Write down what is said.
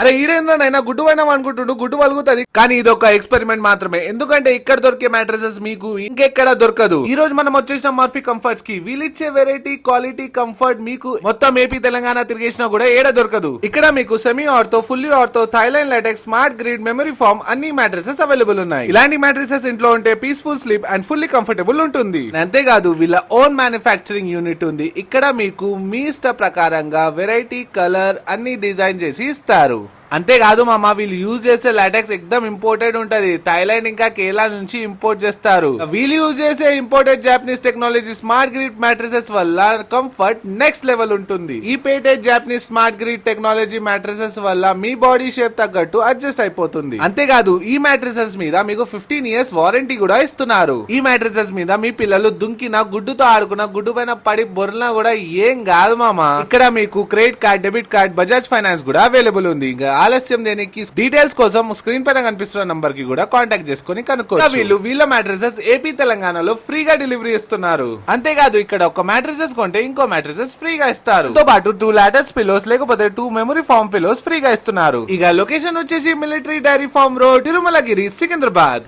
అరే ఈడేంద్రనైనా గుడ్డు పోయినాం అనుకుంటుండు, గుడ్డు వలుగుతుంది. కానీ ఇది ఒక ఎక్స్పెరిమెంట్ మాత్రమే, ఎందుకంటే ఇక్కడ దొరికే మ్యాట్రసెస్ మీకు ఇంకెక్కడ దొరకదు. ఈ రోజు మనం వచ్చేసిన మర్ఫీ కంఫర్ట్స్ కి వీళ్ళిచ్చే వెరైటీ క్వాలిటీ కంఫర్ట్ మీకు మొత్తం ఏపీ తెలంగాణ తిరిగేసినా కూడా ఏడ దొరకదు. ఇక్కడ మీకు semi ortho, fully ortho, Thailand latex, smart grid, memory foam అన్ని మ్యాట్రసెస్ అవైలబుల్ ఉన్నాయి. ఇలాంటి మ్యాట్రసెస్ ఇంట్లో ఉంటే peaceful sleep and fully comfortable ఉంటుంది. అంతేకాదు వీళ్ళ ఓన్ మ్యానుఫ్యాక్చరింగ్ యూనిట్ ఉంది. ఇక్కడ మీకు మీ ఇష్ట ప్రకారంగా వెరైటీ, కలర్ అన్ని డిజైన్ చేసి ఇస్తారు. అంతేకాదు మామ, వీళ్ళు యూజ్ చేసే లాటెక్స్ ఎక్దమ్ ఇంపోర్టెడ్ ఉంటది. థాయిలాండ్ ఇంకా కేరళ నుంచి ఇంపోర్ట్ చేస్తారు. వీళ్ళు యూజ్ చేసే imported Japanese technology smart grid mattresses వల్ల కంఫర్ట్ నెక్స్ట్ లెవెల్ ఉంటుంది. ఈ patented Japanese smart grid technology mattresses వల్ల మీ బాడీ షేప్ తగ్గట్టు అడ్జస్ట్ అయిపోతుంది. అంతేకాదు ఈ మ్యాట్రసెస్ మీద మీకు 15 years వారంటీ కూడా ఇస్తున్నారు. ఈ మ్యాట్రసెస్ మీద మీ పిల్లలు దుంకిన, గుడ్డుతో ఆడుకున్న, గుడ్డు పైన పడి బొర్లినా కూడా ఏం కాదు మామ. ఇక్కడ మీకు credit card, debit card, Bajaj finance కూడా అవైలబుల్ ఉంది. ఇంకా ఆలస్యం దేనికి, డీటెయిల్స్ కోసం స్క్రీన్ పైన కనిపిస్తున్న నంబర్ కి కూడా కాంటాక్ట్ చేసుకుని కనుక్కోవచ్చు. వీళ్ళ మ్యాట్రసెస్ ఏపీ తెలంగాణలో ఫ్రీగా డెలివరీ ఇస్తున్నారు. అంతేకాదు ఇక్కడ ఒక మ్యాట్రసెస్ కొంటే ఇంకో మ్యాట్రసెస్ ఫ్రీగా ఇస్తారు. తో పాటు 2 లాటెక్స్ పిలోస్ లేకపోతే 2 మెమరీ ఫామ్ పిలోస్ ఫ్రీగా ఇస్తున్నారు. ఇక లొకేషన్ వచ్చేసి military dairy farm road, Tirumalagiri, Secunderabad.